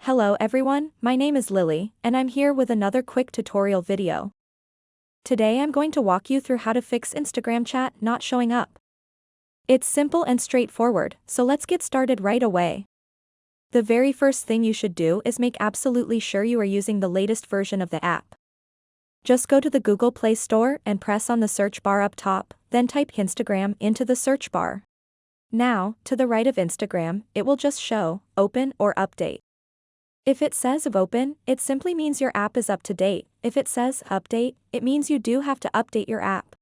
Hello everyone, my name is Lily, and I'm here with another quick tutorial video. Today I'm going to walk you through how to fix Instagram chat not showing up. It's simple and straightforward, so let's get started right away. The very first thing you should do is make absolutely sure you are using the latest version of the app. Just go to the Google Play Store and press on the search bar up top, then type Instagram into the search bar. Now, to the right of Instagram, it will just show, open or update. If it says open, it simply means your app is up to date. If it says update, it means you do have to update your app.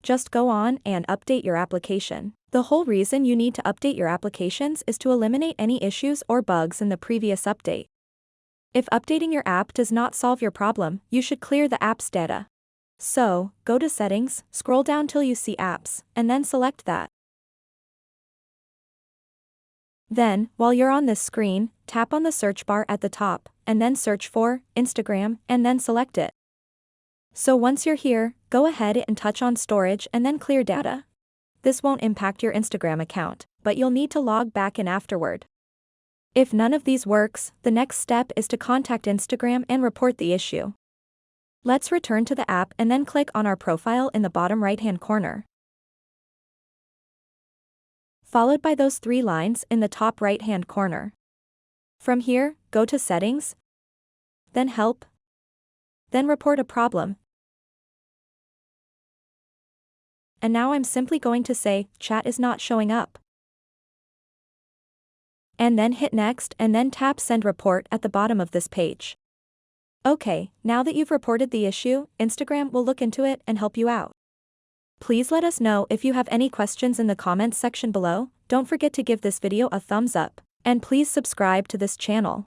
Just go on and update your application. The whole reason you need to update your applications is to eliminate any issues or bugs in the previous update. If updating your app does not solve your problem, you should clear the app's data. So, go to Settings, scroll down till you see Apps, and then select that. Then, while you're on this screen, tap on the search bar at the top, and then search for Instagram, and then select it. So once you're here, go ahead and touch on Storage and then Clear Data. This won't impact your Instagram account, but you'll need to log back in afterward. If none of these works, the next step is to contact Instagram and report the issue. Let's return to the app and then click on our profile in the bottom right-hand corner, followed by those three lines in the top right-hand corner. From here, go to Settings, then Help, then Report a Problem. And now I'm simply going to say, chat is not showing up. And then hit Next and then tap Send Report at the bottom of this page. Okay, now that you've reported the issue, Instagram will look into it and help you out. Please let us know if you have any questions in the comments section below. Don't forget to give this video a thumbs up, and please subscribe to this channel.